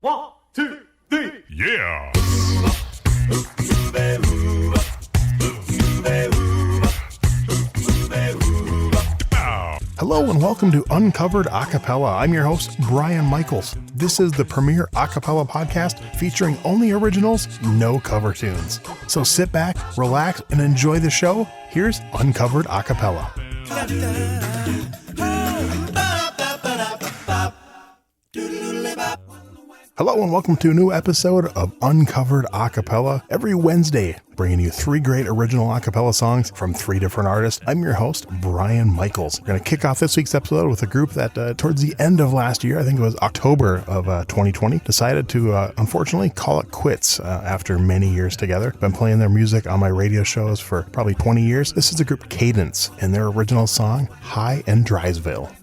1, 2, 3. Yeah! Hello and welcome to Uncovered Acapella. I'm your host, Brian Michaels. This is the premier acapella podcast featuring only originals, no cover tunes. So sit back, relax, and enjoy the show. Here's Uncovered Acapella. Hello and welcome to a new episode of Uncovered Acapella. Every Wednesday, bringing you 3 great original acapella songs from 3 different artists. I'm your host, Brian Michaels. We're going to kick off this week's episode with a group that towards the end of last year, I think it was October of 2020, decided to unfortunately call it quits after many years together. Been playing their music on my radio shows for probably 20 years. This is the group Cadence and their original song, High and Drysville.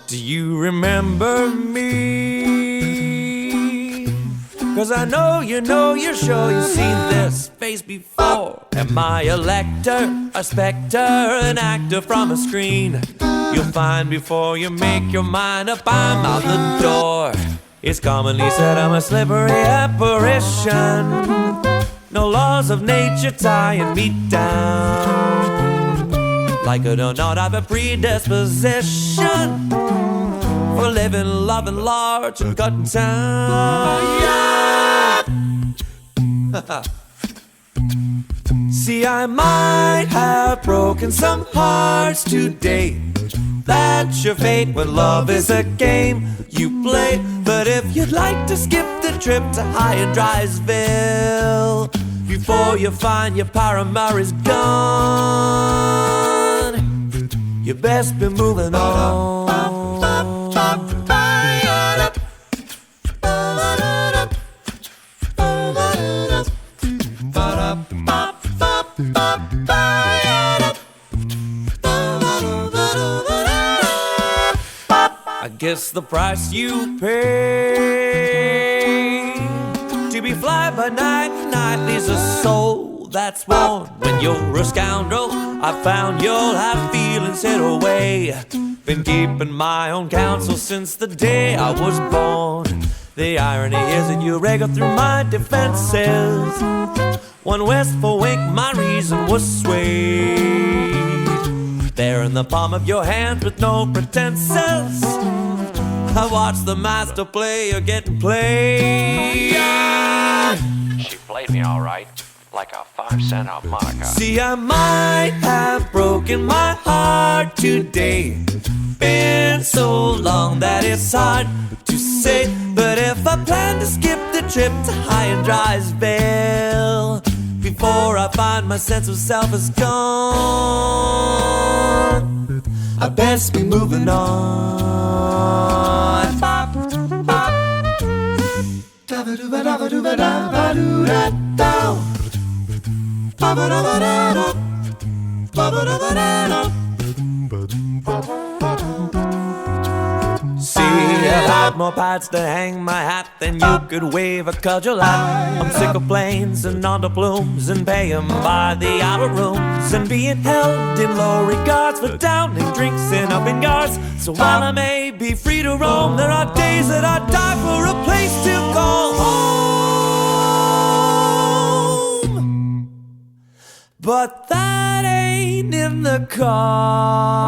Do you remember me? 'Cause I know you're sure you've seen this face before. Am I a lector, a specter, an actor from a screen? You'll find before you make your mind up, I'm out the door. It's commonly said I'm a slippery apparition. No laws of nature tying me down. Like it or not, I've a predisposition for living, loving large and cutting town. Yeah. See, I might have broken some hearts today. That's your fate when love is a game you play. But if you'd like to skip the trip to High and Drysville before you find your paramour is gone, you best be moving on. I guess the price you pay to be fly by night leaves a soul that's worn. When you're a scoundrel, I found you'll have feelings hid away. Been keeping my own counsel since the day I was born. The irony is that you wriggle through my defenses. One wistful wink, my reason was swayed. There in the palm of your hand with no pretenses, I watched the master player getting played. She played me all right, like a 5-cent harmonica. See, I might have broken my heart today. Been so long that it's hard to say. But if I plan to skip the trip to High and Drysville before I find my sense of self is gone, I best be moving on. See, I've had more pads to hang my hat than you could wave a cudgel at. I'm sick of planes and under plumes and paying by the hour rooms and being held in low regards for downing drinks and up in guards. So while I may be free to roam, there are days that I die for a place to call home. But that ain't in the cards.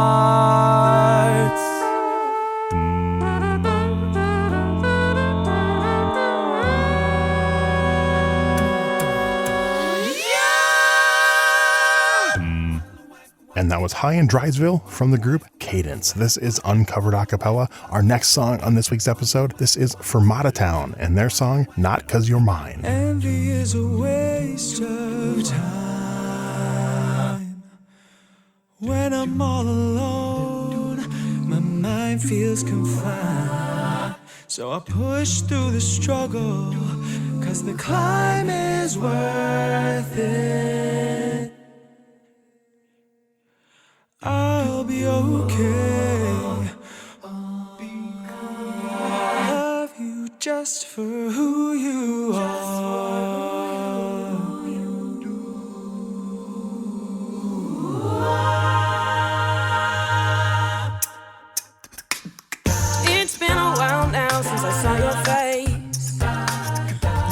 And that was High and Drysville from the group Cadence. This is Uncovered Acapella. Our next song on this week's episode, this is Fermata Town and their song, Not 'Cause You're Mine. Envy is a waste of time. When I'm all alone, my mind feels confined. So I push through the struggle, 'cause the climb is worth it. I'll be okay. Love you just for who you are. It's been a while now since I saw your face.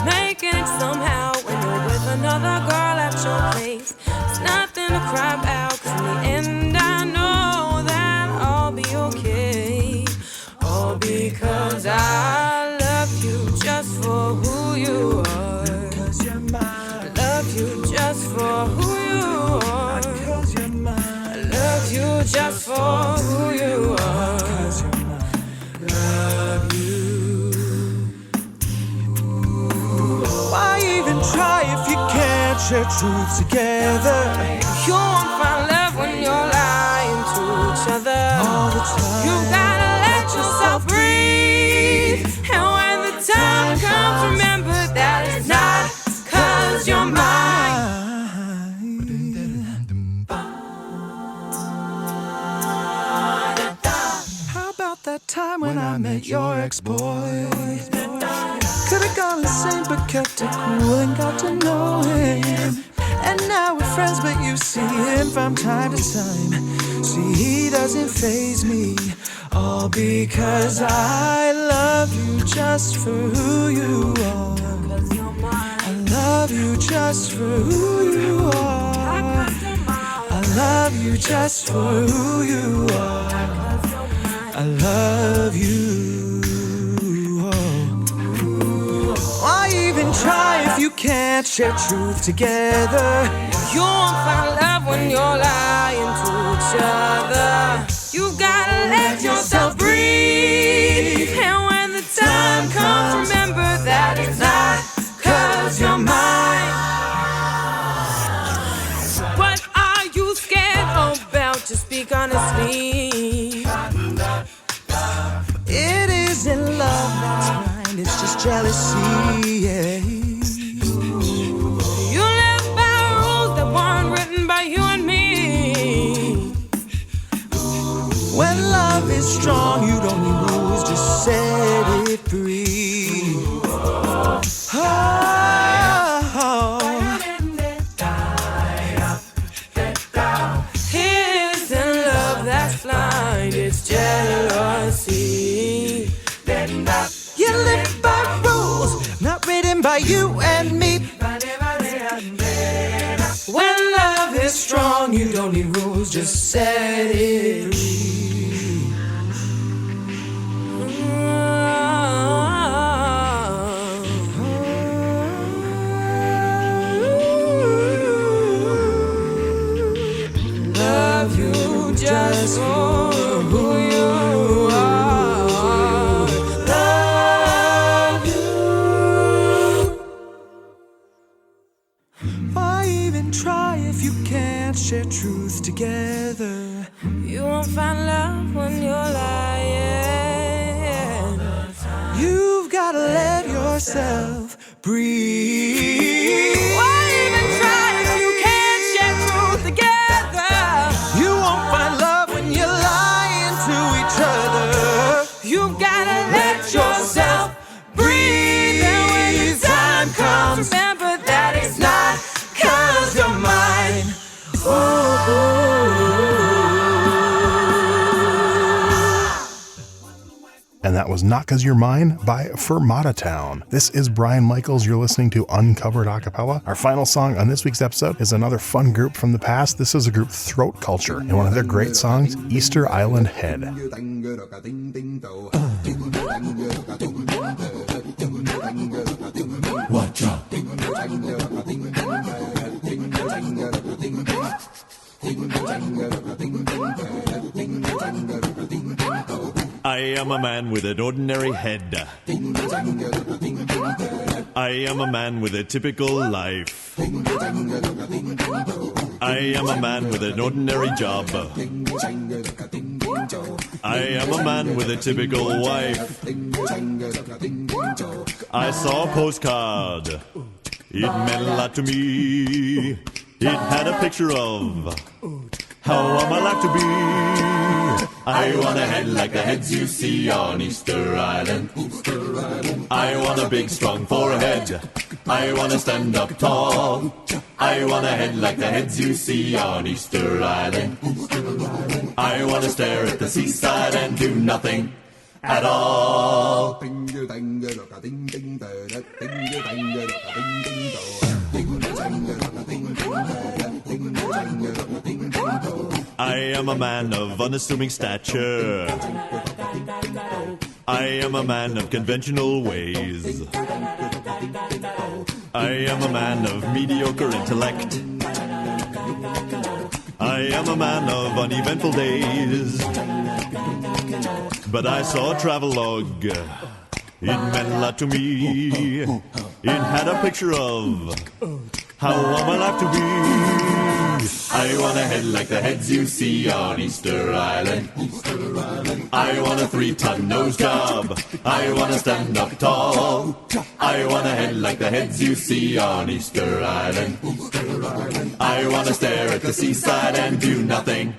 Making it somehow when you're with another girl at your place. It's nothing to cry about, 'cause in the end I know that I'll be okay. All because I love you just for who you are. 'Cause you're mine. I love you just for who you are. 'Cause you're mine. I love you just for who you are. 'Cause you're mine. Love you. Why even try if you can't share truth together? You won't find love when you're lying to each other. All the time. You gotta let yourself breathe. And when the time comes, remember that it's not 'cause you're mine. How about that time when I met your ex-boy? Could've gone insane but kept it cool and got to know him. And now we're friends, but you see him from time to time. See, he doesn't faze me, all because I love you just for who you are. I love you just for who you are. I love you just for who you are. I love you. Why even try if you can't share truth together? You won't find love when you're lying to each other. You gotta let yourself breathe. And when the time comes, remember that it's not 'cause you're mine. What are you scared about? Just speak honestly. It isn't love that's blind, it's just jealousy, yeah. You live by rules that weren't written by you and me. When love is strong, you don't need rules, just set it free. Oh. It isn't love that's blind, it's jealousy. You live by rules, not written by you and me. When love is strong, you don't need rules, just set it free. Love you just for who you are. Love you. Why even try if you can't share truth together? You won't find love when you're lying. You've gotta let yourself breathe. Why even try if you can't share truth together? You won't find love when you're lying to each other. You gotta let yourself breathe. And when the time comes, remember that it's not 'cause you're mine. And that was Not 'Cause You're Mine by Fermata Town. This is Brian Michaels. You're listening to Uncovered Acapella. Our final song on this week's episode is another fun group from the past. This is a group, Throat Culture, and one of their great songs, Easter Island Head. Watch out. I am a man with an ordinary head. I am a man with a typical life. I am a man with an ordinary job. I am a man with a typical wife. I saw a postcard. It meant a lot to me. It had a picture of how am I like to be. I want a head like the heads you see on Easter Island. I want a big strong forehead. I want to stand up tall. I want a head like the heads you see on Easter Island. I want to stare at the seaside and do nothing at all. I am a man of unassuming stature. I am a man of conventional ways. I am a man of mediocre intellect. I am a man of uneventful days. But I saw a travelogue. It meant a lot to me. It had a picture of how am I like to be. I want a head like the heads you see on Easter Island. I want a 3-ton nose job. I want to stand up tall. I want a head like the heads you see on Easter Island. I want to stare at the seaside and do nothing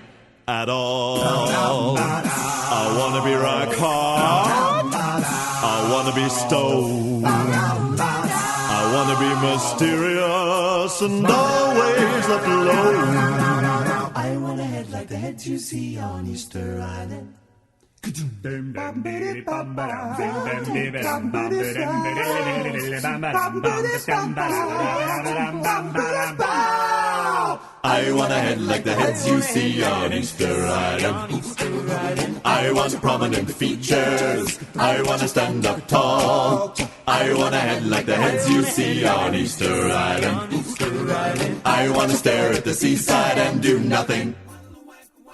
at all. I want to be rock hard. I want to be stoned. I want to be mysterious and always left alone. I want a head like the heads you see on Easter Island. I want a head like the heads you see on Easter Island. I want prominent features. I want to stand up tall. I want a head like the heads you see on Easter Island. I want to stare at the seaside and do nothing.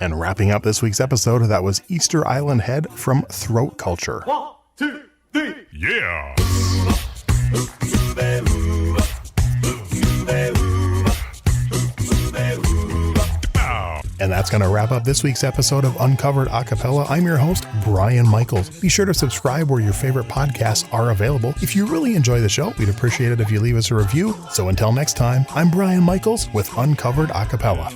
And wrapping up this week's episode, that was Easter Island Head from Throat Culture. 1, 2, 3, Yeah! And that's going to wrap up this week's episode of Uncovered Acapella. I'm your host, Brian Michaels. Be sure to subscribe where your favorite podcasts are available. If you really enjoy the show, we'd appreciate it if you leave us a review. So until next time, I'm Brian Michaels with Uncovered Acapella.